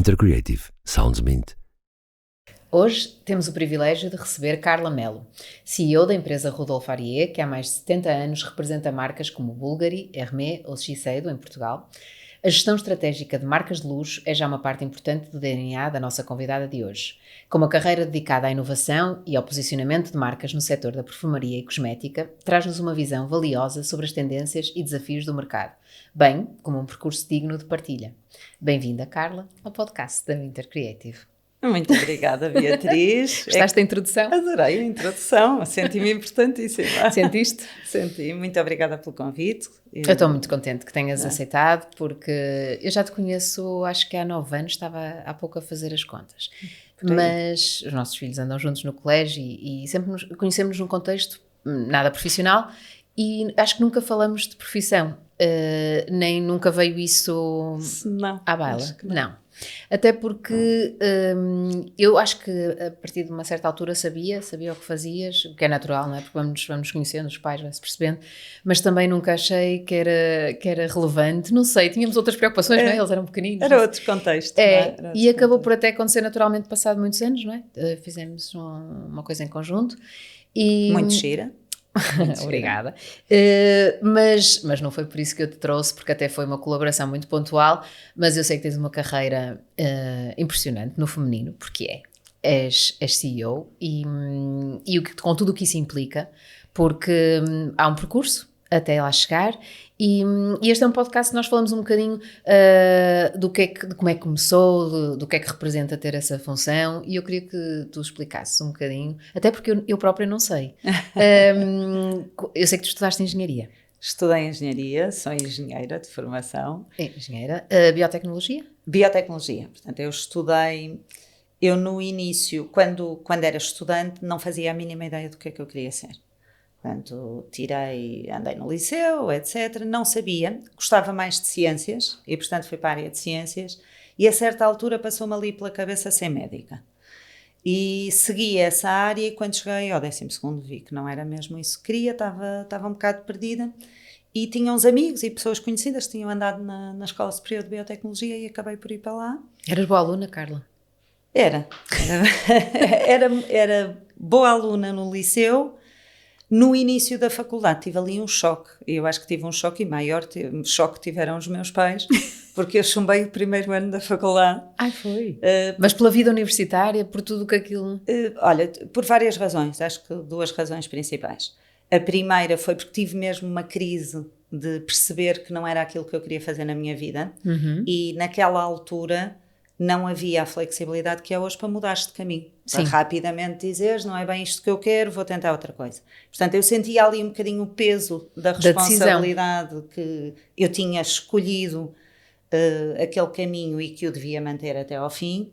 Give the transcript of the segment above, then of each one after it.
Intercreative Sounds Mint. Hoje temos o privilégio de receber Carla Melo, CEO da empresa Rodolphe Arié, que há mais de 70 anos representa marcas como Bulgari, Hermès ou Shiseido em Portugal. A gestão estratégica de marcas de luxo é já uma parte importante do DNA da nossa convidada de hoje. Com uma carreira dedicada à inovação e ao posicionamento de marcas no setor da perfumaria e cosmética, traz-nos uma visão valiosa sobre as tendências e desafios do mercado, bem como um percurso digno de partilha. Bem-vinda, Carla, ao podcast da Intercreative. Muito obrigada, Beatriz. Gostaste da introdução? Adorei a introdução, senti-me importantíssima. Sentiste? Senti, muito obrigada pelo convite. Eu estou muito contente que tenhas aceitado, porque eu já te conheço, acho que há 9 anos, estava há pouco a fazer as contas. Mas os nossos filhos andam juntos no colégio e sempre conhecemos num contexto nada profissional e acho que nunca falamos de profissão, nem nunca veio isso à baila. Não. Até porque eu acho que a partir de uma certa altura sabia o que fazias, o que é natural, não é? Porque vamos conhecendo, os pais vão-se percebendo, mas também nunca achei que era relevante, não sei, tínhamos outras preocupações, não é? Eles eram pequeninos. Era outro contexto, não é? E acabou por até acontecer naturalmente passado muitos anos, não é? Fizemos uma coisa em conjunto. E muito gira. Obrigada. Mas não foi por isso que eu te trouxe, porque até foi uma colaboração muito pontual, mas eu sei que tens uma carreira impressionante no feminino, porque és CEO e com tudo o que isso implica, porque há um percurso até lá chegar e este é um podcast que nós falamos um bocadinho de como é que começou, do que é que representa ter essa função, e eu queria que tu explicasses um bocadinho, até porque eu própria não sei. Eu sei que tu estudaste Engenharia. Estudei Engenharia, sou engenheira de formação. Engenheira. Biotecnologia? Biotecnologia. Portanto, eu no início, quando era estudante, não fazia a mínima ideia do que é que eu queria ser. Portanto, andei no liceu, etc. Não sabia, gostava mais de ciências e, portanto, fui para a área de ciências e a certa altura passou-me ali pela cabeça ser médica. E segui essa área e quando cheguei ao 12º vi que não era mesmo isso que queria, estava um bocado perdida e tinha uns amigos e pessoas conhecidas que tinham andado na Escola Superior de Biotecnologia e acabei por ir para lá. Eras boa aluna, Carla? Era boa aluna no liceu. No início da faculdade tive ali um choque, e eu acho que tive um choque e maior choque tiveram os meus pais, porque eu chumbei o primeiro ano da faculdade. Ai, foi? Mas pela vida universitária, por tudo que aquilo... Olha, por várias razões, acho que 2 razões principais. A primeira foi porque tive mesmo uma crise de perceber que não era aquilo que eu queria fazer na minha vida, e naquela altura não havia a flexibilidade que é hoje para mudares de caminho. Sim. Para rapidamente dizeres, não é bem isto que eu quero, vou tentar outra coisa. Portanto, eu sentia ali um bocadinho o peso da responsabilidade que eu tinha escolhido aquele caminho e que eu devia manter até ao fim.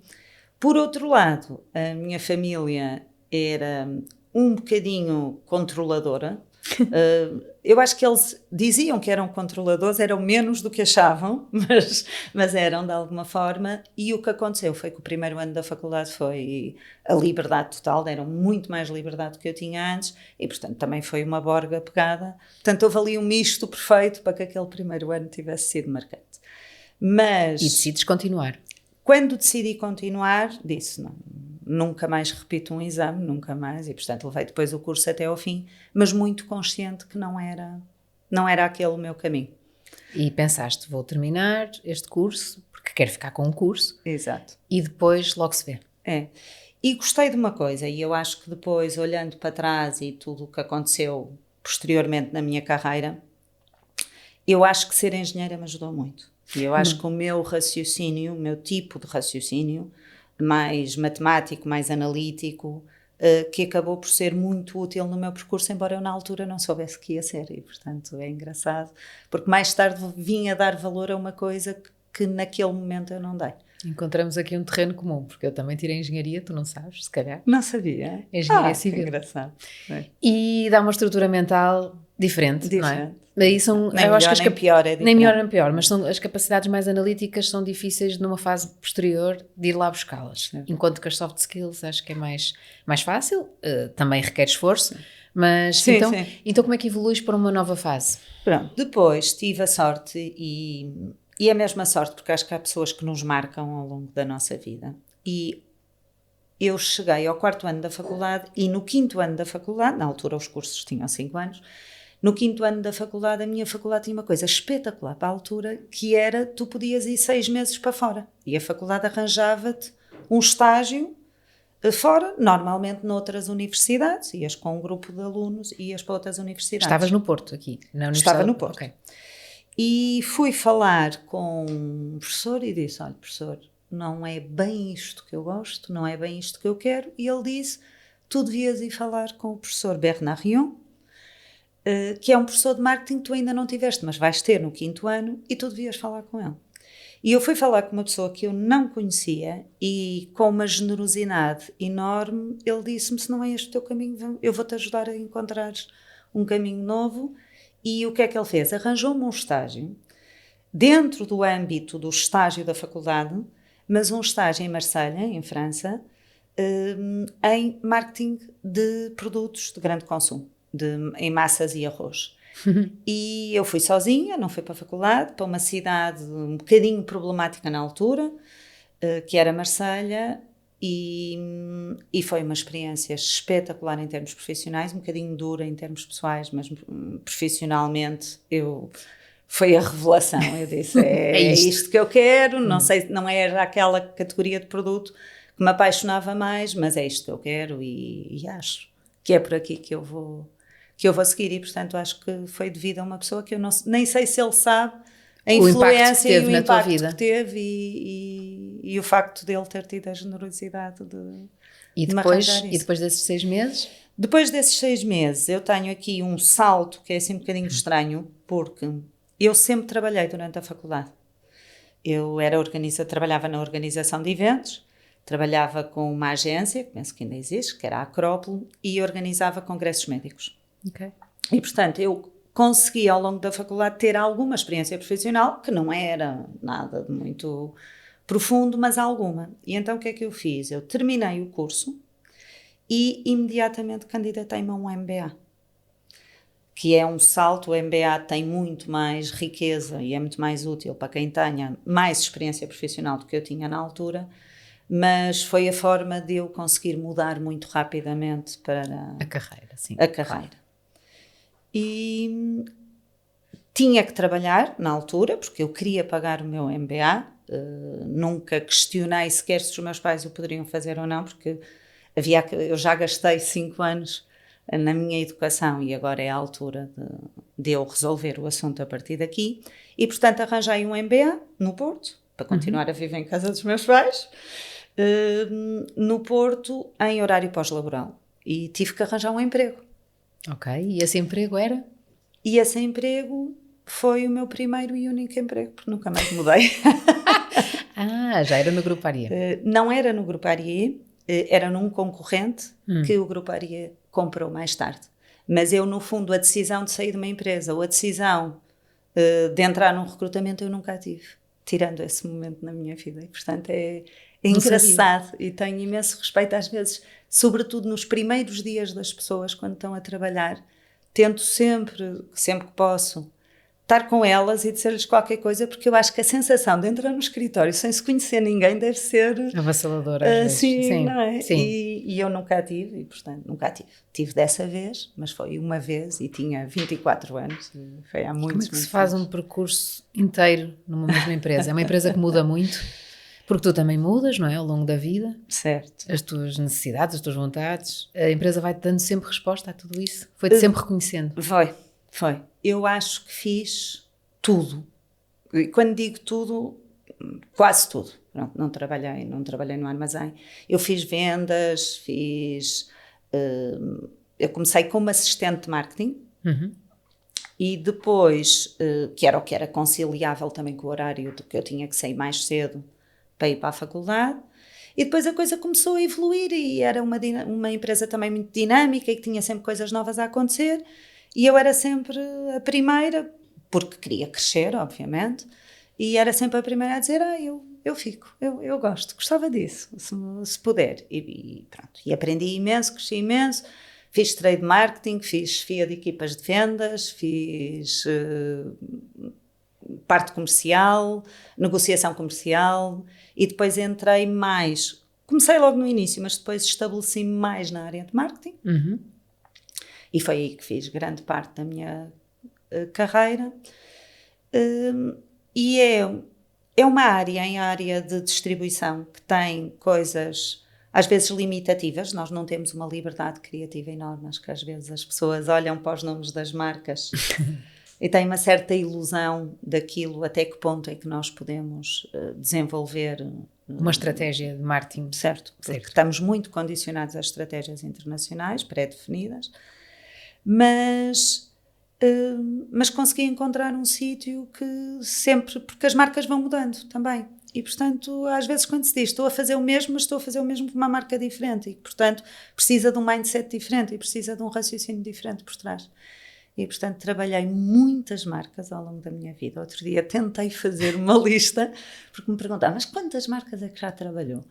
Por outro lado, a minha família era um bocadinho controladora. Eu acho que eles diziam que eram controladores, eram menos do que achavam, mas eram de alguma forma, e o que aconteceu foi que o primeiro ano da faculdade foi a liberdade total, deram muito mais liberdade do que eu tinha antes, e portanto também foi uma borga pegada, portanto houve ali um misto perfeito para que aquele primeiro ano tivesse sido marcante. Mas... E decides continuar? Quando decidi continuar, disse nunca mais repito um exame, nunca mais, e portanto levei depois o curso até ao fim, mas muito consciente que não era aquele o meu caminho. E pensaste, vou terminar este curso, porque quero ficar com o curso. Exato. E depois logo se vê. E gostei de uma coisa, e eu acho que depois, olhando para trás e tudo o que aconteceu posteriormente na minha carreira, eu acho que ser engenheira me ajudou muito. E eu acho que o meu raciocínio, o meu tipo de raciocínio, mais matemático, mais analítico, que acabou por ser muito útil no meu percurso, embora eu na altura não soubesse que ia ser, e portanto é engraçado, porque mais tarde vim a dar valor a uma coisa que naquele momento eu não dei. Encontramos aqui um terreno comum, porque eu também tirei engenharia, tu não sabes, se calhar. Não sabia. Engenharia civil. Engraçado. E dá uma estrutura mental diferente. Não é? Daí são, nem eu melhor, acho que nem pior, é diferente. Nem melhor nem pior, mas as capacidades mais analíticas são difíceis numa fase posterior de ir lá buscá-las. Enquanto que as soft skills acho que é mais fácil, também requer esforço, mas sim, então, sim. Então como é que evoluís para uma nova fase? Pronto, depois tive a sorte e E a mesma sorte, porque acho que há pessoas que nos marcam ao longo da nossa vida. E eu cheguei ao 4º ano da faculdade e no 5º ano da faculdade, na altura os cursos tinham 5 anos, no 5º ano da faculdade, a minha faculdade tinha uma coisa espetacular para a altura, que era, tu podias ir 6 meses para fora. E a faculdade arranjava-te um estágio fora, normalmente noutras universidades, ias com um grupo de alunos, ias para outras universidades. Estavas no Porto, aqui, na Universidade? Estava no Porto. Okay. E fui falar com um professor e disse, olha, professor, não é bem isto que eu gosto, não é bem isto que eu quero. E ele disse, tu devias ir falar com o professor Bernard Rion, que é um professor de marketing que tu ainda não tiveste, mas vais ter no 5º ano, e tu devias falar com ele. E eu fui falar com uma pessoa que eu não conhecia e com uma generosidade enorme, ele disse-me, se não é este o teu caminho, eu vou-te ajudar a encontrar um caminho novo. E o que é que ele fez? Arranjou-me um estágio dentro do âmbito do estágio da faculdade, mas um estágio em Marselha, em França, em marketing de produtos de grande consumo, em massas e arroz. E eu fui sozinha, não fui para a faculdade, para uma cidade um bocadinho problemática na altura, que era Marselha, e foi uma experiência espetacular em termos profissionais, um bocadinho dura em termos pessoais, mas profissionalmente foi a revelação. Eu disse, é isto que eu quero, não sei, não era aquela categoria de produto que me apaixonava mais, mas é isto que eu quero e acho que é por aqui que eu vou seguir. E portanto acho que foi devido a uma pessoa que eu nem sei se ele sabe a influência e o impacto que teve e o facto dele ter tido a generosidade de me arranjar isso. E depois desses 6 meses? Depois desses 6 meses eu tenho aqui um salto que é assim um bocadinho estranho, porque eu sempre trabalhei durante a faculdade. Eu trabalhava na organização de eventos, trabalhava com uma agência, que penso que ainda existe, que era a Acrópole, e organizava congressos médicos. Okay. E portanto eu consegui ao longo da faculdade ter alguma experiência profissional, que não era nada de muito profundo, mas alguma. E então o que é que eu fiz? Eu terminei o curso e imediatamente candidatei-me a um MBA, que é um salto. O MBA tem muito mais riqueza e é muito mais útil para quem tenha mais experiência profissional do que eu tinha na altura, mas foi a forma de eu conseguir mudar muito rapidamente para a carreira, sim. A carreira. E tinha que trabalhar na altura, porque eu queria pagar o meu MBA, nunca questionei sequer se os meus pais o poderiam fazer ou não, porque eu já gastei 5 anos na minha educação e agora é a altura de eu resolver o assunto a partir daqui. E portanto arranjei um MBA no Porto, para continuar a viver em casa dos meus pais, no Porto, em horário pós-laboral, e tive que arranjar um emprego. Ok, e esse emprego era? E esse emprego foi o meu primeiro e único emprego, porque nunca mais mudei. Já era no Grupo Aria? Não era no Grupo Aria, era num concorrente que o Grupo Aria comprou mais tarde. Mas eu, no fundo, a decisão de sair de uma empresa ou a decisão de entrar num recrutamento eu nunca tive, tirando esse momento na minha vida. E, portanto, é engraçado e tenho imenso respeito às vezes, sobretudo nos primeiros dias das pessoas quando estão a trabalhar, tento sempre que posso estar com elas e dizer-lhes qualquer coisa, porque eu acho que a sensação de entrar no escritório sem se conhecer ninguém deve ser avassaladora às vezes. Sim, não é? Sim. E eu nunca a tive, e portanto nunca a tive dessa vez, mas foi uma vez e tinha 24 anos, e foi há muitos. Como é que se faz um percurso inteiro numa mesma empresa? É uma empresa que muda muito, porque tu também mudas, não é? Ao longo da vida. Certo. As tuas necessidades, as tuas vontades. A empresa vai-te dando sempre resposta a tudo isso? Foi-te sempre reconhecendo? Foi. Eu acho que fiz tudo. E quando digo tudo, quase tudo. Não trabalhei no armazém. Eu fiz vendas, eu comecei como assistente de marketing. E depois, que era o que era conciliável também com o horário de que eu tinha que sair mais cedo para ir para a faculdade, e depois a coisa começou a evoluir e era uma empresa também muito dinâmica e que tinha sempre coisas novas a acontecer, e eu era sempre a primeira, porque queria crescer, obviamente, e era sempre a primeira a dizer, eu fico, eu gostava disso, se puder, e pronto, e aprendi imenso, cresci imenso, fiz trade marketing, fiz FIA de equipas de vendas, fiz parte comercial, negociação comercial, e depois entrei mais, comecei logo no início, mas depois estabeleci-me mais na área de marketing, e foi aí que fiz grande parte da minha carreira, e é uma área, em área de distribuição, que tem coisas às vezes limitativas. Nós não temos uma liberdade criativa enorme, acho que às vezes as pessoas olham para os nomes das marcas e têm uma certa ilusão daquilo, até que ponto é que nós podemos desenvolver uma estratégia de marketing. Certo, porque estamos muito condicionados às estratégias internacionais pré-definidas, mas consegui encontrar um sítio que sempre, porque as marcas vão mudando também, e portanto às vezes quando se diz estou a fazer o mesmo, mas estou a fazer o mesmo com uma marca diferente, e portanto precisa de um mindset diferente e precisa de um raciocínio diferente por trás. E portanto trabalhei muitas marcas ao longo da minha vida. Outro dia tentei fazer uma lista, porque me perguntavam, mas quantas marcas é que já trabalhou?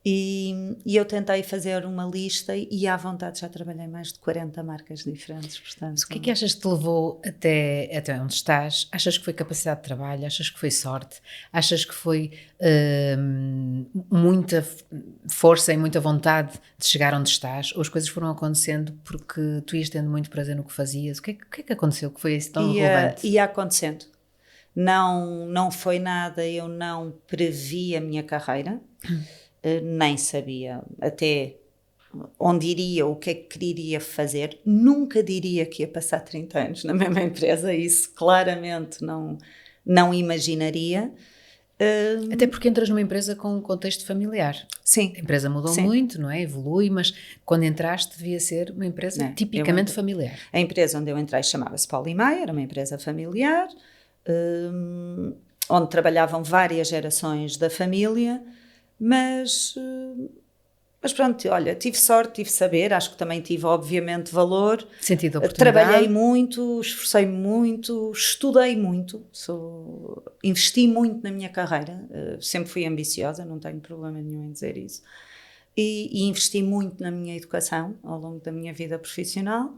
E eu tentei fazer uma lista e à vontade já trabalhei mais de 40 marcas diferentes. Portanto, mas o que é que achas que te levou até onde estás? Achas que foi capacidade de trabalho? Achas que foi sorte? Achas que foi muita força e muita vontade de chegar onde estás? Ou as coisas foram acontecendo porque tu ias tendo muito prazer no que fazias? O que é que aconteceu que foi isso tão relevante? Ia acontecendo. Não foi nada, eu não previ a minha carreira. Nem sabia até onde iria, o que é que queria fazer. Nunca diria que ia passar 30 anos na mesma empresa, isso claramente não imaginaria. Até porque entras numa empresa com um contexto familiar. Sim. A empresa mudou muito, não é? Evolui, mas quando entraste devia ser uma empresa tipicamente familiar. A empresa onde eu entrei chamava-se Paulo & Maia, era uma empresa familiar, onde trabalhavam várias gerações da família. Mas pronto, olha, tive sorte, tive saber, acho que também tive obviamente valor. Sentido de oportunidade. Trabalhei muito, esforcei-me muito, estudei muito, investi muito na minha carreira, sempre fui ambiciosa, não tenho problema nenhum em dizer isso, e investi muito na minha educação ao longo da minha vida profissional,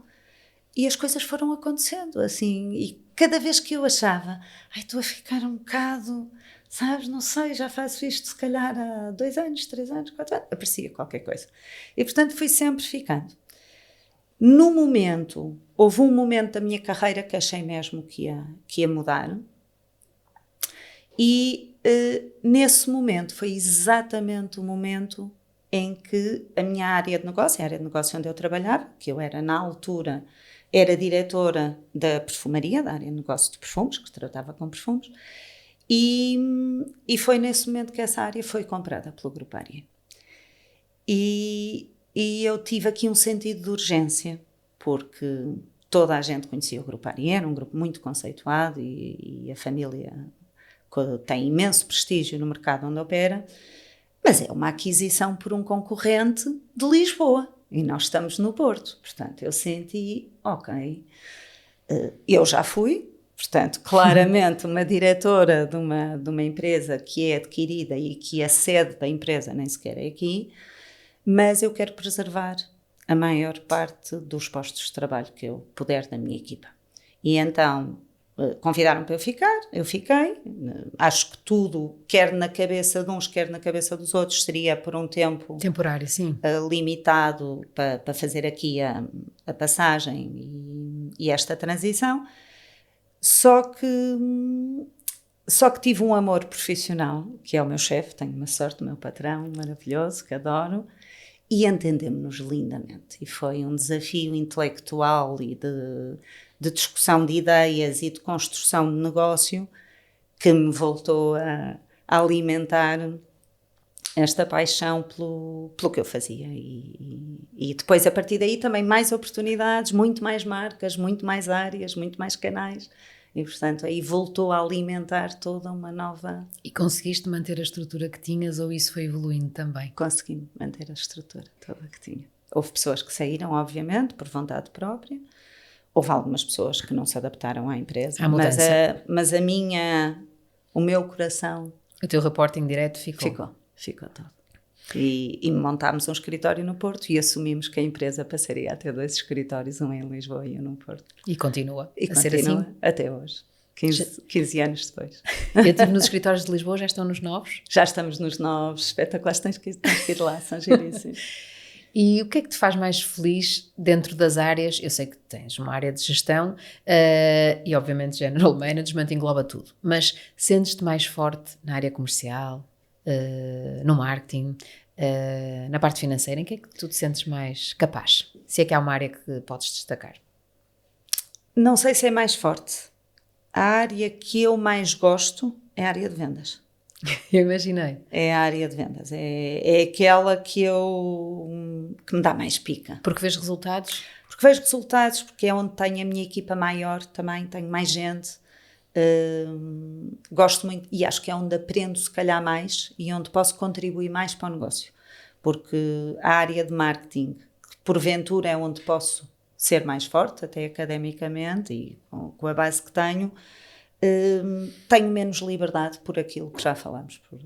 e as coisas foram acontecendo assim, e cada vez que eu achava, estou a ficar um bocado... Sabes, não sei, já faço isto se calhar há 2 anos, 3 anos, 4 anos, aparecia qualquer coisa. E portanto fui sempre ficando. Houve um momento da minha carreira que achei mesmo que ia mudar. E nesse momento foi exatamente o momento em que a minha área de negócio onde eu trabalhava, que eu era na altura, era diretora da perfumaria, da área de negócio de perfumes, que tratava com perfumes, e foi nesse momento que essa área foi comprada pelo Grupo Aria. E eu tive aqui um sentido de urgência, porque toda a gente conhecia o Grupo Aria, era um grupo muito conceituado e a família tem imenso prestígio no mercado onde opera, mas é uma aquisição por um concorrente de Lisboa e nós estamos no Porto. Portanto, eu senti, ok, eu já fui. Portanto, claramente uma diretora de uma empresa que é adquirida e que a sede da empresa nem sequer é aqui, mas eu quero preservar a maior parte dos postos de trabalho que eu puder da minha equipa. E então convidaram-me para eu fiquei. Acho que tudo, quer na cabeça de uns, quer na cabeça dos outros, seria por um tempo... Temporário, sim. Limitado para fazer aqui a passagem e esta transição. Só que tive um amor profissional, que é o meu chefe, tenho uma sorte, o meu patrão maravilhoso, que adoro, e entendemos-nos lindamente. E foi um desafio intelectual e de discussão de ideias e de construção de negócio que me voltou a alimentar esta paixão pelo que eu fazia. E depois, a partir daí, também mais oportunidades, muito mais marcas, muito mais áreas, muito mais canais. E, portanto, aí voltou a alimentar toda uma nova... E conseguiste manter a estrutura que tinhas ou isso foi evoluindo também? Consegui manter a estrutura toda que tinha. Houve pessoas que saíram, obviamente, por vontade própria. Houve algumas pessoas que não se adaptaram à empresa. À mudança. Mas o meu coração... O teu reporting direto ficou? Ficou todo. E montámos um escritório no Porto e assumimos que a empresa passaria a ter 2 escritórios, um em Lisboa e um no Porto. E continua a ser assim? Até hoje. 15 anos depois. Eu estive nos escritórios de Lisboa, já estão nos novos? Já estamos nos novos, espetaculares, tens que ir lá, são giríssimos. E o que é que te faz mais feliz dentro das áreas? Eu sei que tens uma área de gestão e obviamente General Management engloba tudo, mas sentes-te mais forte na área comercial, no marketing, na parte financeira? Em que é que tu te sentes mais capaz? Se é que há uma área que podes destacar. Não sei se é mais forte. A área que eu mais gosto é a área de vendas. Eu imaginei. É a área de vendas. É aquela que me dá mais pica. Porque vês resultados? Porque vejo resultados, porque é onde tenho a minha equipa maior também, tenho mais gente. Gosto muito e acho que é onde aprendo se calhar mais e onde posso contribuir mais para o negócio. Porque a área de marketing, porventura, é onde posso ser mais forte, até academicamente e com a base que tenho, menos liberdade por aquilo que já falamos, por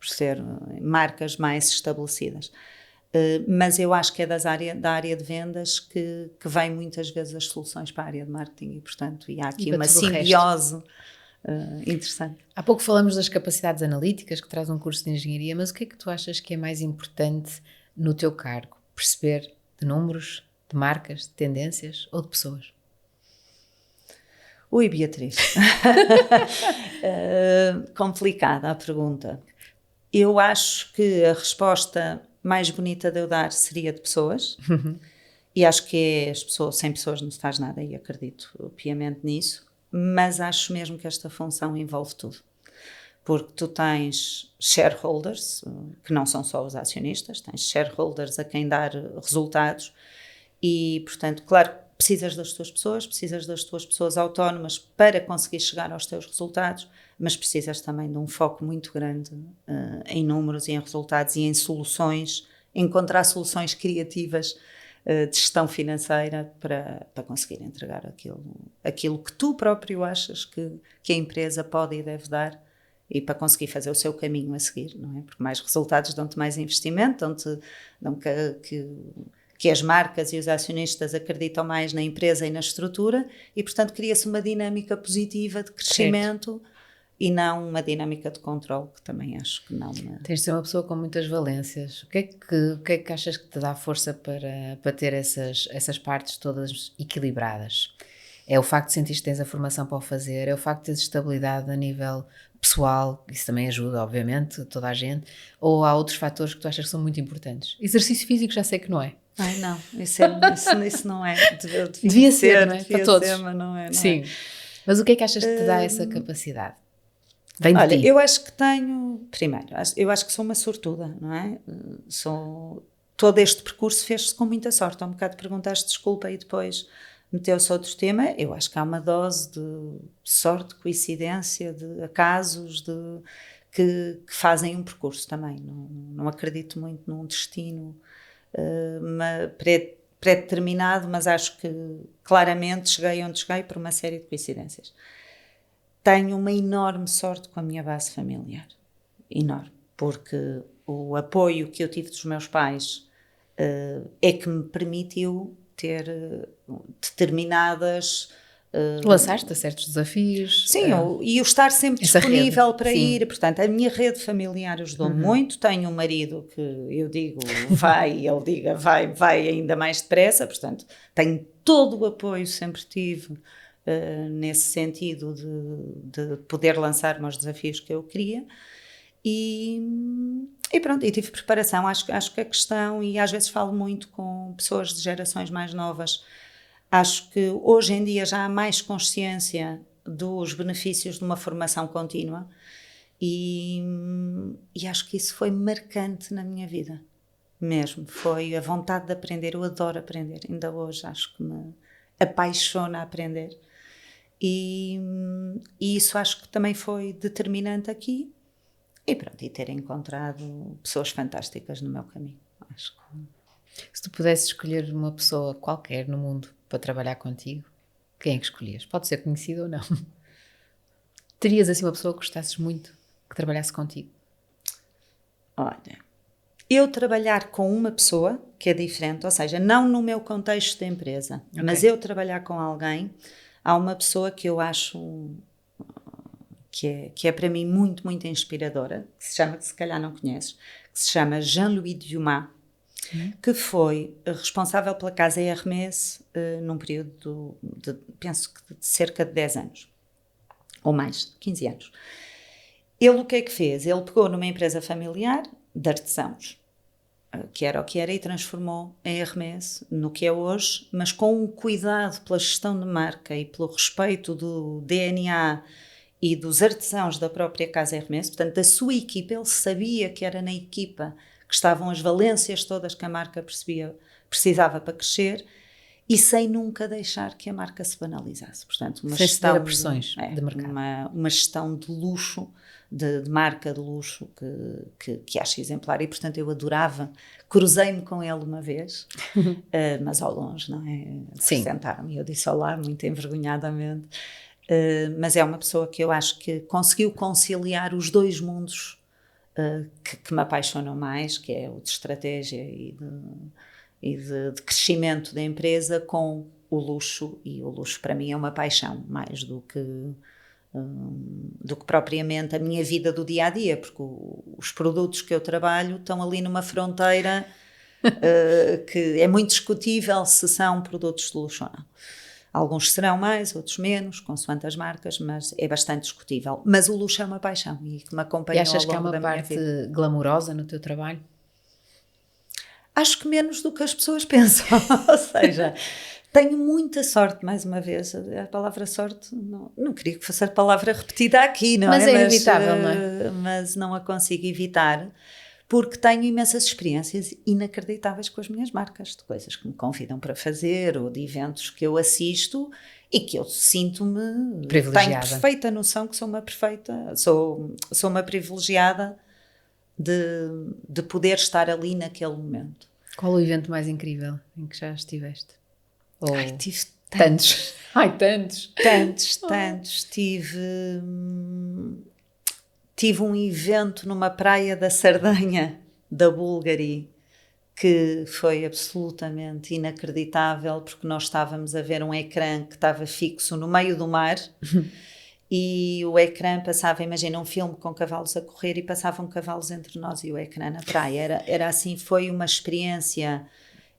ser marcas mais estabelecidas. Mas eu acho que é da área de vendas que vem muitas vezes as soluções para a área de marketing e, portanto, há aqui uma simbiose interessante. Há pouco falamos das capacidades analíticas que traz um curso de engenharia, mas o que é que tu achas que é mais importante no teu cargo? Perceber de números, de marcas, de tendências ou de pessoas? Ui, Beatriz. Complicada a pergunta. Eu acho que a resposta mais bonita de eu dar seria de pessoas. E acho que sem pessoas não se faz nada e acredito piamente nisso. Mas acho mesmo que esta função envolve tudo. Porque tu tens shareholders, que não são só os acionistas, tens shareholders a quem dar resultados e, portanto, claro, precisas das tuas pessoas autónomas para conseguir chegar aos teus resultados, mas precisas também de um foco muito grande em números e em resultados e em soluções, encontrar soluções criativas de gestão financeira para conseguir entregar aquilo que tu próprio achas que a empresa pode e deve dar e para conseguir fazer o seu caminho a seguir, não é? Porque mais resultados dão-te mais investimento, dão que as marcas e os acionistas acreditam mais na empresa e na estrutura e, portanto, cria-se uma dinâmica positiva de crescimento e não uma dinâmica de controle, que também acho que não... Tens de ser uma pessoa com muitas valências. O que é que achas que te dá força para ter essas partes todas equilibradas? É o facto de sentir que tens a formação para o fazer, é o facto de teres estabilidade a nível pessoal, isso também ajuda, obviamente, toda a gente, ou há outros fatores que tu achas que são muito importantes? Exercício físico já sei que não é. Ai, não, isso não é. Devia ser, não é? Para todos. Ser, mas não é. Sim. Mas o que é que achas que te dá essa capacidade? Vem de ti. Eu acho que eu acho que sou uma sortuda, não é? Todo este percurso fez-se com muita sorte. Há um bocado perguntaste desculpa e depois meteu-se outro tema. Eu acho que há uma dose de sorte, coincidência, de acasos, que fazem um percurso também. Não acredito muito num destino pré-determinado, mas acho que claramente cheguei onde cheguei por uma série de coincidências. Tenho uma enorme sorte com a minha base familiar, enorme, porque o apoio que eu tive dos meus pais é que me permitiu ter determinadas... Lançaste a certos desafios. Sim, e o estar sempre disponível para ir. Portanto, a minha rede familiar ajudou-me muito. Tenho um marido que eu digo vai e ele diga vai ainda mais depressa. Portanto, tenho todo o apoio, sempre tive nesse sentido de poder lançar os desafios que eu queria. E pronto, e tive preparação. Acho que a questão, e às vezes falo muito com pessoas de gerações mais novas, acho que hoje em dia já há mais consciência dos benefícios de uma formação contínua e acho que isso foi marcante na minha vida, mesmo. Foi a vontade de aprender, eu adoro aprender, ainda hoje acho que me apaixona a aprender e isso acho que também foi determinante aqui e pronto, e ter encontrado pessoas fantásticas no meu caminho, acho que... Se tu pudesses escolher uma pessoa qualquer no mundo para trabalhar contigo, quem é que escolhias? Pode ser conhecido ou não. Terias assim uma pessoa que gostasses muito que trabalhasse contigo? Olha, eu trabalhar com uma pessoa que é diferente, ou seja, não no meu contexto de empresa, mas eu trabalhar com alguém há uma pessoa que eu acho que é para mim muito, muito inspiradora, que se calhar não conheces, que se chama Jean-Louis Dumas, que foi responsável pela casa Hermès num período penso que de cerca de 10 anos, ou mais, 15 anos. Ele o que é que fez? Ele pegou numa empresa familiar de artesãos, que era o que era, e transformou em Hermès no que é hoje, mas com um cuidado pela gestão de marca e pelo respeito do DNA e dos artesãos da própria casa Hermès, portanto da sua equipa. Ele sabia que era na equipa que estavam as valências todas que a marca precisava para crescer, e sem nunca deixar que a marca se banalizasse. Portanto, uma gestão a pressões de mercado. uma gestão de luxo, de marca de luxo que acho exemplar, e portanto eu adorava. Cruzei-me com ele uma vez, mas ao longe, não é? Sentaram-me e eu disse olá, muito envergonhadamente. Mas é uma pessoa que eu acho que conseguiu conciliar os dois mundos que me apaixonam mais, que é o de estratégia e de crescimento da empresa, com o luxo. E o luxo para mim é uma paixão, mais do que propriamente a minha vida do dia a dia, porque os produtos que eu trabalho estão ali numa fronteira que é muito discutível se são produtos de luxo ou não. Alguns serão mais, outros menos, consoante as marcas, mas é bastante discutível. Mas o luxo é uma paixão e que me acompanha ao longo da minha vida. E achas que há uma parte glamourosa no teu trabalho? Acho que menos do que as pessoas pensam. Ou seja, tenho muita sorte, mais uma vez. A palavra sorte, não queria que fosse a palavra repetida aqui, não mas é? Mas é inevitável, não é? Mas não a consigo evitar, porque tenho imensas experiências inacreditáveis com as minhas marcas, de coisas que me convidam para fazer, ou de eventos que eu assisto e que eu sinto-me... privilegiada. Tenho perfeita noção que sou uma privilegiada de poder estar ali naquele momento. Qual o evento mais incrível em que já estiveste? Ai, tive tantos. Ai, tantos. Tantos. Tive um evento numa praia da Sardenha, da Bulgária, que foi absolutamente inacreditável, porque nós estávamos a ver um ecrã que estava fixo no meio do mar e o ecrã passava, imagina um filme com cavalos a correr e passavam cavalos entre nós e o ecrã na praia. Era assim, foi uma experiência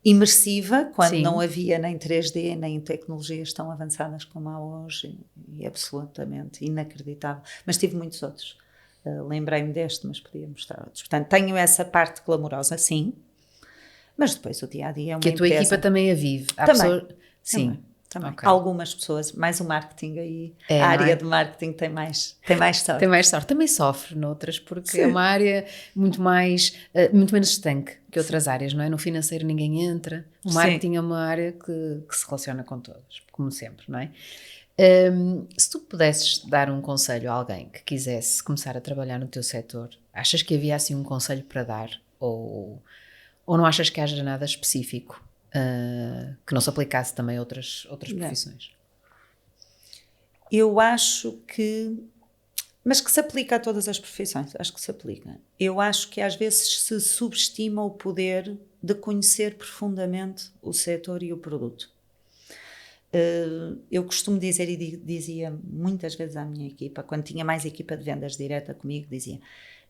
imersiva, quando Sim. não havia nem 3D, nem tecnologias tão avançadas como há hoje, e absolutamente inacreditável. Mas tive muitos outros. Lembrei-me deste, mas podia mostrar outros. Portanto, tenho essa parte glamourosa, sim, mas depois o dia-a-dia é uma que a tua empresa. equipa também a vive. Há Também. pessoas... Sim. Também. Okay. Algumas pessoas, mais o marketing aí, a área de marketing tem mais sorte. Tem mais sorte. Também sofre noutras, porque sim, é uma área muito menos estanque que outras áreas, não é? No financeiro ninguém entra. O marketing é uma área que se relaciona com todas, como sempre, não é? Se tu pudesses dar um conselho a alguém que quisesse começar a trabalhar no teu setor, achas que havia assim um conselho para dar? Ou não achas que haja nada específico que não se aplicasse também a outras profissões? Eu acho que... Mas que se aplica a todas as profissões, acho que se aplica. Eu acho que às vezes se subestima o poder de conhecer profundamente o setor e o produto. Eu costumo dizer, e dizia muitas vezes à minha equipa, quando tinha mais equipa de vendas direta comigo, dizia,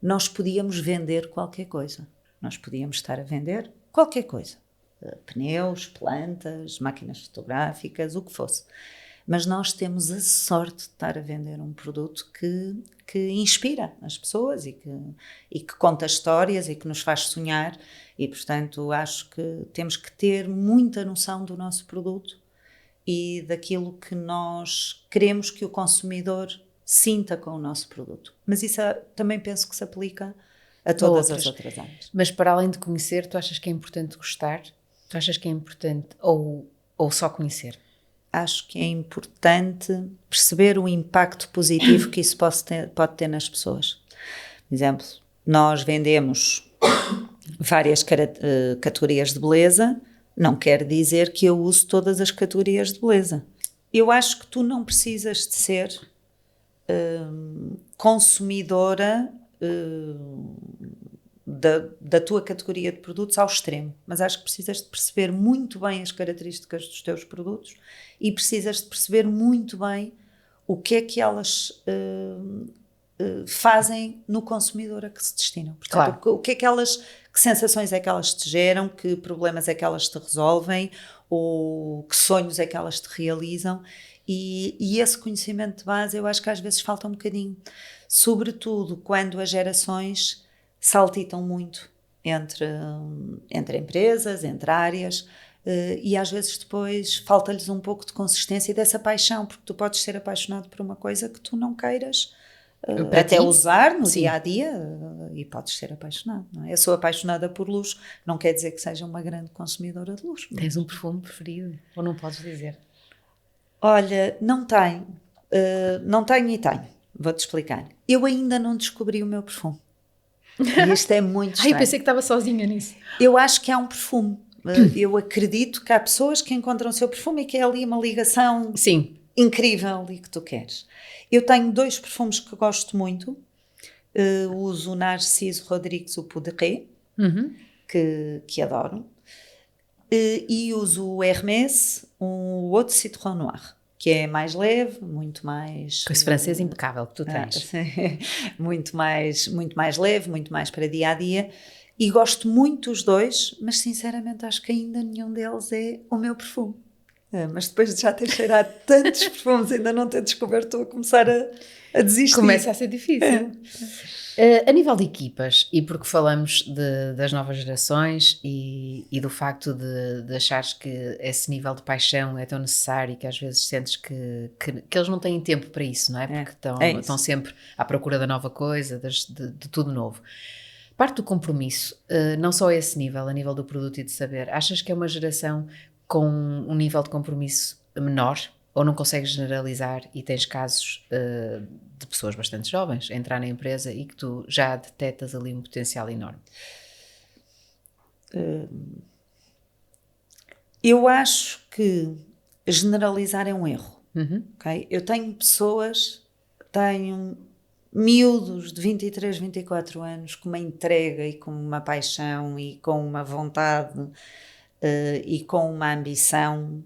nós podíamos vender qualquer coisa. Nós podíamos estar a vender qualquer coisa. Pneus, plantas, máquinas fotográficas, o que fosse. Mas nós temos a sorte de estar a vender um produto que inspira as pessoas e que conta histórias e que nos faz sonhar, e portanto acho que temos que ter muita noção do nosso produto e daquilo que nós queremos que o consumidor sinta com o nosso produto. Mas isso também penso que se aplica a todas as outras áreas. Mas para além de conhecer, tu achas que é importante gostar? Tu achas que é importante ou só conhecer? Acho que é importante perceber o impacto positivo que isso pode ter nas pessoas. Por exemplo, nós vendemos várias categorias de beleza, não quer dizer que eu uso todas as categorias de beleza. Eu acho que tu não precisas de ser da tua categoria de produtos ao extremo, mas acho que precisas de perceber muito bem as características dos teus produtos e precisas de perceber muito bem o que é que elas fazem no consumidor a que se destinam. Portanto, Claro. o que é que elas, que sensações é que elas te geram, que problemas é que elas te resolvem, ou que sonhos é que elas te realizam, e esse conhecimento de base eu acho que às vezes falta um bocadinho, sobretudo quando as gerações saltitam muito entre empresas, entre áreas, e às vezes depois falta-lhes um pouco de consistência e dessa paixão, porque tu podes ser apaixonado por uma coisa que tu não queiras Para até ti? usar no Sim. dia a dia, e podes ser apaixonado, não é? Eu sou apaixonada por luxo, não quer dizer que seja uma grande consumidora de luxo. Tens um perfume preferido? Ou não podes dizer? Olha, não tenho e tenho, vou-te explicar. Eu ainda não descobri o meu perfume. E isto é muito Ai, estranho. eu pensei que estava sozinha nisso. Eu acho que há um perfume. Eu acredito que há pessoas que encontram o seu perfume e que é ali uma ligação Sim. incrível e que tu queres. Eu tenho 2 perfumes que gosto muito. Uso o Narciso Rodrigues, o Poudre, que adoro. E uso o Hermès, um outro Citron Noir, que é mais leve, muito mais... Com esse francês impecável que tu tens. muito mais leve, muito mais para dia a dia. E gosto muito dos 2, mas sinceramente acho que ainda nenhum deles é o meu perfume. Mas depois de já ter cheirado tantos perfumes, ainda não ter descoberto, estou a começar a desistir. Começa a ser difícil. A nível de equipas, e porque falamos das novas gerações e do facto de achares que esse nível de paixão é tão necessário e que às vezes sentes que eles não têm tempo para isso, não é? Porque estão sempre à procura da nova coisa, de tudo novo. Parte do compromisso, não só a esse nível, a nível do produto e de saber, achas que é uma geração com um nível de compromisso menor? Ou não consegues generalizar e tens casos de pessoas bastante jovens a entrar na empresa e que tu já detectas ali um potencial enorme? Eu acho que generalizar é um erro. Okay? Eu tenho miúdos de 23, 24 anos com uma entrega e com uma paixão e com uma vontade e com uma ambição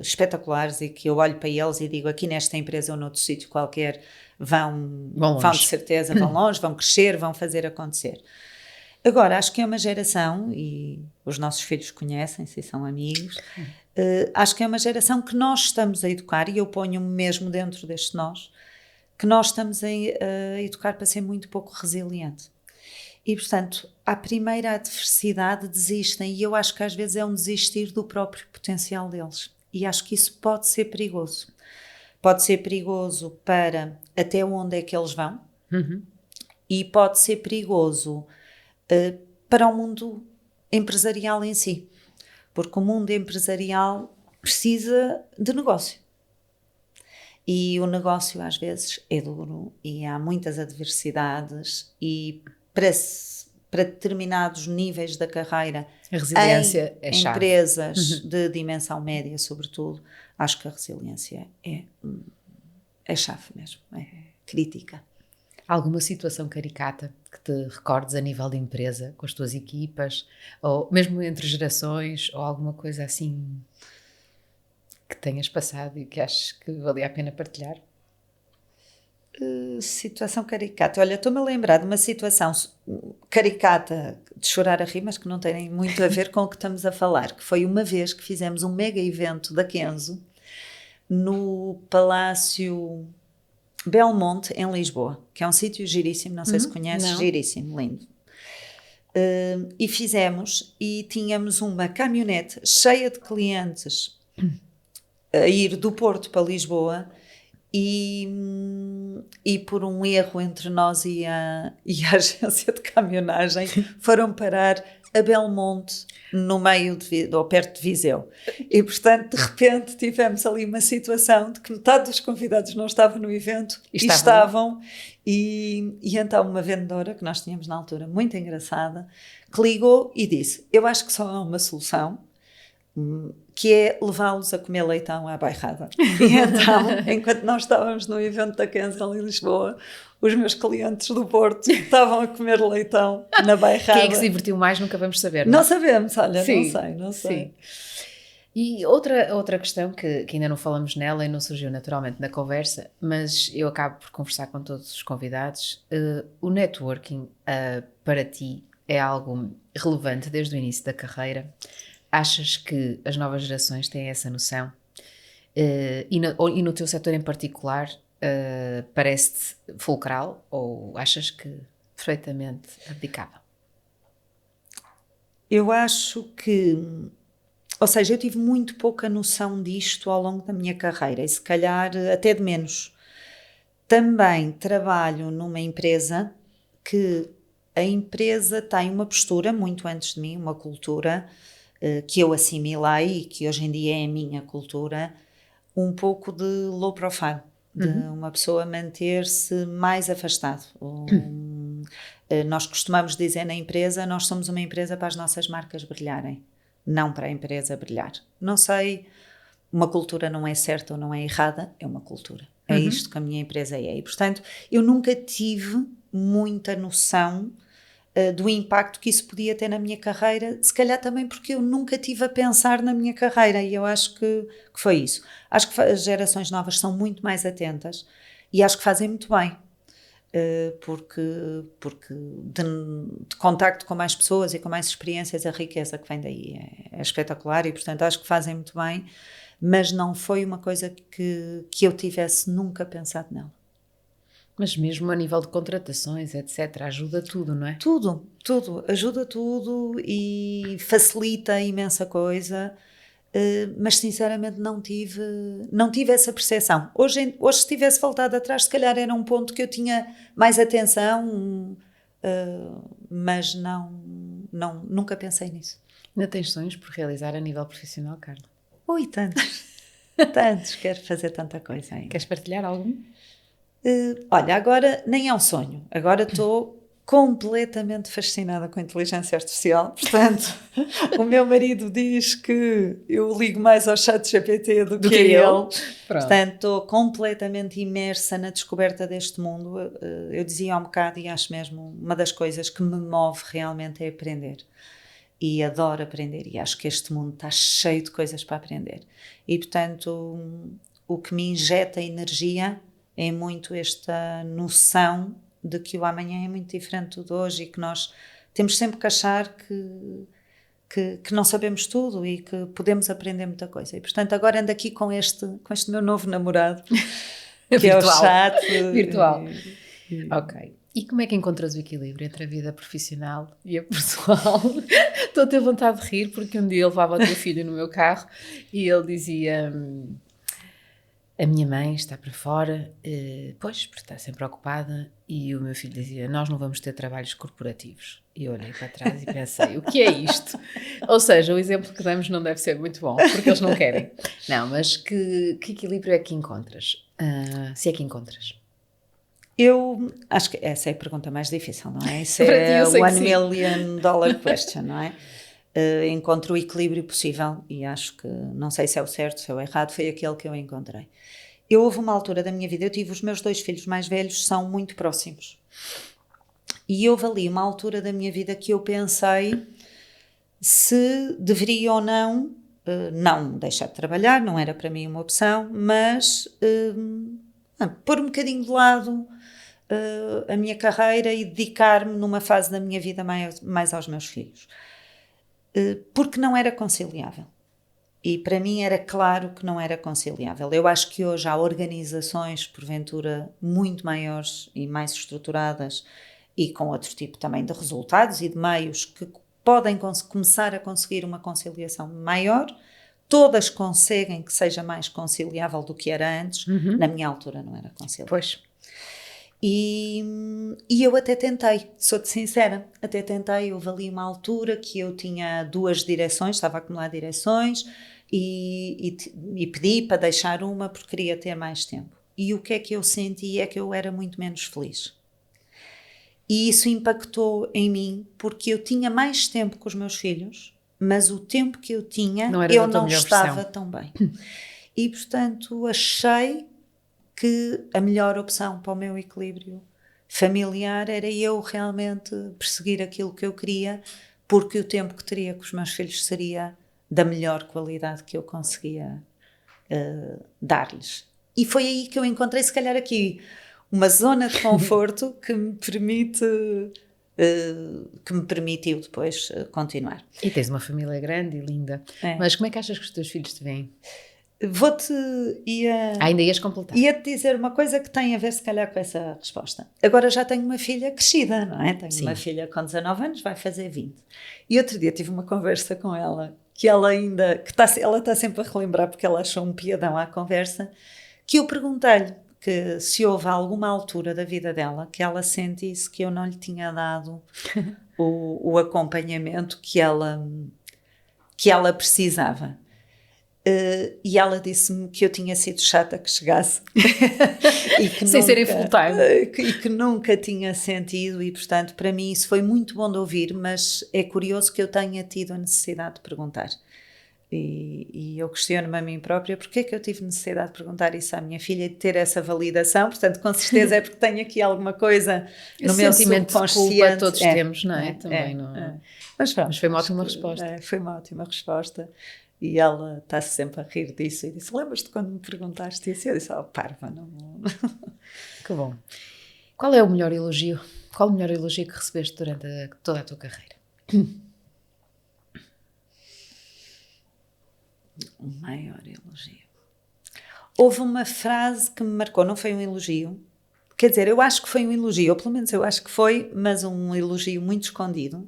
espetaculares, e que eu olho para eles e digo, aqui nesta empresa ou noutro sítio qualquer vão de certeza, vão longe, vão crescer, vão fazer acontecer. Agora, acho que é uma geração, e os nossos filhos conhecem-se e são amigos, acho que é uma geração que nós estamos a educar, e eu ponho-me mesmo dentro deste nós, que nós estamos a educar para ser muito pouco resiliente. E, portanto, à primeira adversidade desistem, e eu acho que às vezes é um desistir do próprio potencial deles. E acho que isso pode ser perigoso. Pode ser perigoso para até onde é que eles vão, e pode ser perigoso para o mundo empresarial em si. Porque o mundo empresarial precisa de negócio. E o negócio às vezes é duro e há muitas adversidades, e para determinados níveis da carreira, a resiliência é chave. Empresas de dimensão média, sobretudo, acho que a resiliência é chave mesmo, é crítica. Alguma situação caricata que te recordes a nível de empresa, com as tuas equipas, ou mesmo entre gerações, ou alguma coisa assim que tenhas passado e que aches que valia a pena partilhar? Situação caricata. Olha, estou-me a lembrar de uma situação caricata de chorar a rir, mas que não tem muito a ver com o que estamos a falar, que foi uma vez que fizemos um mega evento da Kenzo no Palácio Belmonte, em Lisboa, que é um sítio giríssimo, não sei se conheces, giríssimo, lindo. E fizemos, e tínhamos uma caminhonete cheia de clientes a ir do Porto para Lisboa, e por um erro entre nós e a agência de caminhonagem foram parar a Belmonte, no meio ou perto de Viseu. E, portanto, de repente tivemos ali uma situação de que metade dos convidados não estavam no evento e estavam. E então uma vendedora que nós tínhamos na altura, muito engraçada, que ligou e disse, eu acho que só há uma solução, que é levá-los a comer leitão à bairrada. E então, enquanto nós estávamos no evento da Kenzel em Lisboa, os meus clientes do Porto estavam a comer leitão na bairrada. Quem é que se divertiu mais nunca vamos saber, não sabemos, olha, sim, não sei. Sim. E outra questão que ainda não falamos nela e não surgiu naturalmente na conversa, mas eu acabo por conversar com todos os convidados, o networking para ti é algo relevante desde o início da carreira? Achas que as novas gerações têm essa noção? E no teu setor em particular, parece-te fulcral ou achas que perfeitamente abdicável? Eu acho que, ou seja, eu tive muito pouca noção disto ao longo da minha carreira e se calhar até de menos. Também trabalho numa empresa que a empresa tem uma postura, muito antes de mim, uma cultura que eu assimilei e que hoje em dia é a minha cultura, um pouco de low profile, de uma pessoa manter-se mais afastado. Nós costumamos dizer na empresa, nós somos uma empresa para as nossas marcas brilharem, não para a empresa brilhar. Não sei, uma cultura não é certa ou não é errada, é uma cultura. É isto que a minha empresa é. E, portanto, eu nunca tive muita noção do impacto que isso podia ter na minha carreira, se calhar também porque eu nunca tive a pensar na minha carreira e eu acho que foi isso. Acho que as gerações novas são muito mais atentas e acho que fazem muito bem, porque de contacto com mais pessoas e com mais experiências, a riqueza que vem daí é espetacular e portanto acho que fazem muito bem, mas não foi uma coisa que eu tivesse nunca pensado nela. Mas mesmo a nível de contratações, etc., ajuda tudo, não é? Tudo, ajuda tudo e facilita imensa coisa, mas sinceramente não tive essa percepção. Hoje se tivesse voltado atrás, se calhar era um ponto que eu tinha mais atenção, mas nunca pensei nisso. Ainda tens sonhos por realizar a nível profissional, Carla? Ui, tantos, quero fazer tanta coisa ainda. Queres partilhar algum? Olha, agora nem é um sonho, agora estou completamente fascinada com a inteligência artificial, portanto o meu marido diz que eu ligo mais ao ChatGPT do que a ele. Portanto estou completamente imersa na descoberta deste mundo. Eu dizia há um bocado e acho mesmo uma das coisas que me move realmente é aprender e adoro aprender e acho que este mundo está cheio de coisas para aprender e portanto o que me injeta energia é muito esta noção de que o amanhã é muito diferente do hoje e que nós temos sempre que achar que não sabemos tudo e que podemos aprender muita coisa. E, portanto, agora ando aqui com este meu novo namorado, que virtual. É o chat. Virtual. Ok. E como é que encontras o equilíbrio entre a vida profissional e a pessoal? Estou a ter vontade de rir porque um dia eu levava o teu filho no meu carro e ele dizia... A minha mãe está para fora, pois, porque está sempre ocupada, e o meu filho dizia, nós não vamos ter trabalhos corporativos. E eu olhei para trás e pensei, o que é isto? Ou seja, o exemplo que damos não deve ser muito bom, porque eles não querem. Não, mas que equilíbrio é que encontras? Se é que encontras? Eu acho que essa é a pergunta mais difícil, não é? Isso é o $1 million question, não é? Encontro o equilíbrio possível e acho que, não sei se é o certo, se é o errado, foi aquele que eu encontrei. Houve uma altura da minha vida, eu tive os meus 2 filhos mais velhos, são muito próximos. E houve ali uma altura da minha vida que eu pensei se deveria ou não deixar de trabalhar, não era para mim uma opção, mas pôr um bocadinho de lado a minha carreira e dedicar-me numa fase da minha vida mais aos meus filhos. Porque não era conciliável. E para mim era claro que não era conciliável. Eu acho que hoje há organizações, porventura, muito maiores e mais estruturadas e com outro tipo também de resultados e de meios que podem começar a conseguir uma conciliação maior. Todas conseguem que seja mais conciliável do que era antes. Na minha altura não era conciliável. Pois. E eu até tentei, sou-te sincera, houve ali uma altura que eu tinha 2 direções, estava a acumular direções e pedi para deixar uma porque queria ter mais tempo. E o que é que eu senti é que eu era muito menos feliz. E isso impactou em mim porque eu tinha mais tempo com os meus filhos mas o tempo que eu tinha, Não eu não estava tão bem. E, portanto, achei que a melhor opção para o meu equilíbrio familiar era eu realmente perseguir aquilo que eu queria, porque o tempo que teria com os meus filhos seria da melhor qualidade que eu conseguia dar-lhes. E foi aí que eu encontrei, se calhar aqui, uma zona de conforto que me permitiu depois continuar. E tens uma família grande e linda. Mas como é que achas que os teus filhos te veem? Ainda ias completar. Ia-te dizer uma coisa que tem a ver se calhar com essa resposta. Agora já tenho uma filha crescida, não é? Tenho uma filha com 19 anos, vai fazer 20. E outro dia tive uma conversa com ela, que ela está sempre a relembrar, porque ela achou um piadão à conversa, que eu perguntei-lhe que se houve alguma altura da vida dela que ela sentisse que eu não lhe tinha dado o acompanhamento que ela precisava. E ela disse-me que eu tinha sido chata que chegasse e que sem serem full time e que nunca tinha sentido, e portanto para mim isso foi muito bom de ouvir, mas é curioso que eu tenha tido a necessidade de perguntar, e eu questiono-me a mim própria porque é que eu tive necessidade de perguntar isso à minha filha e de ter essa validação. Portanto, com certeza é porque tenho aqui alguma coisa no meu subconsciente. De culpa todos temos, não é? Também não. Mas foi uma ótima resposta. Foi uma ótima resposta. E ela está-se sempre a rir disso e disse: lembras-te quando me perguntaste isso? E eu disse: parva, não. Que bom. Qual é o melhor elogio? Qual o melhor elogio que recebeste durante toda a tua carreira? O maior elogio. Houve uma frase que me marcou, não foi um elogio. Quer dizer, eu acho que foi um elogio, ou pelo menos eu acho que foi, mas um elogio muito escondido,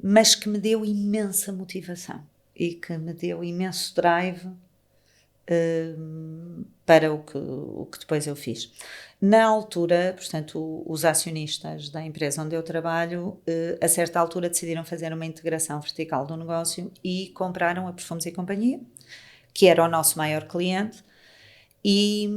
mas que me deu imensa motivação e que me deu imenso drive para o que depois eu fiz. Na altura, portanto, os acionistas da empresa onde eu trabalho, a certa altura decidiram fazer uma integração vertical do negócio e compraram a Perfumes e Companhia, que era o nosso maior cliente, e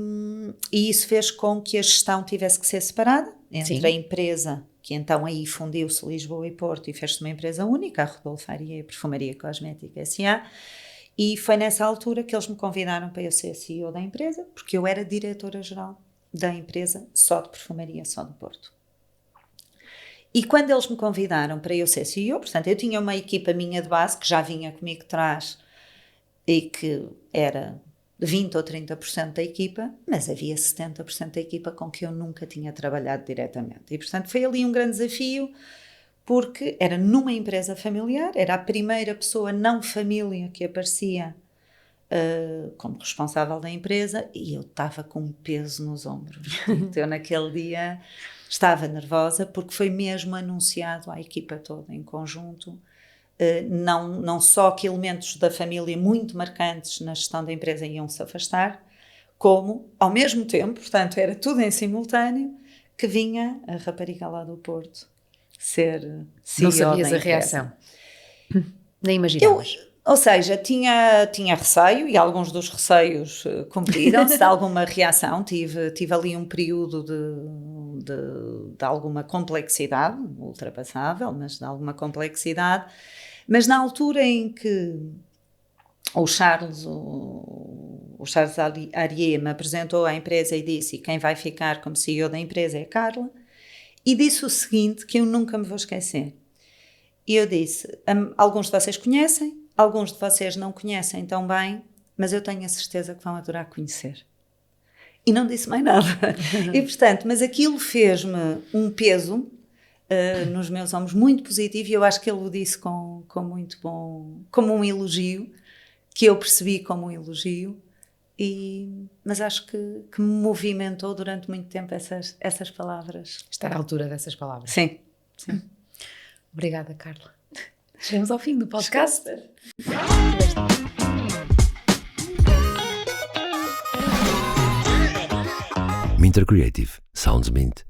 isso fez com que a gestão tivesse que ser separada entre a empresa, que então aí fundiu-se Lisboa e Porto e fez-se uma empresa única, a Rodolfo Faria Perfumaria Cosmética S.A., e foi nessa altura que eles me convidaram para eu ser CEO da empresa, porque eu era diretora-geral da empresa só de perfumaria, só do Porto. E quando eles me convidaram para eu ser CEO, portanto, eu tinha uma equipa minha de base que já vinha comigo de trás e que era 20 ou 30% da equipa, mas havia 70% da equipa com que eu nunca tinha trabalhado diretamente. E, portanto, foi ali um grande desafio, porque era numa empresa familiar, era a primeira pessoa não família que aparecia como responsável da empresa, e eu estava com um peso nos ombros. Então, eu naquele dia estava nervosa, porque foi mesmo anunciado à equipa toda em conjunto, não só que elementos da família muito marcantes na gestão da empresa iam se afastar, como, ao mesmo tempo, portanto, era tudo em simultâneo, que vinha a rapariga lá do Porto ser CEO. Não sabias a reação? Nem imaginavas? Ou seja, tinha receio, e alguns dos receios cumpriram-se, de alguma reação. Tive ali um período de alguma complexidade, ultrapassável, mas de alguma complexidade. Mas na altura em que o Charles Arié me apresentou à empresa e disse: quem vai ficar como CEO da empresa é a Carla, e disse o seguinte, que eu nunca me vou esquecer. E eu disse: alguns de vocês conhecem, alguns de vocês não conhecem tão bem, mas eu tenho a certeza que vão adorar conhecer. E não disse mais nada. E, portanto, mas aquilo fez-me um peso nos meus ombros muito positivo, e eu acho que ele o disse com muito bom, como um elogio, que eu percebi como um elogio, mas acho que me movimentou durante muito tempo essas palavras. Estar à altura dessas palavras. Sim. Obrigada, Carla. Chegamos ao fim do podcast. Minter Creative. Sounds Mint.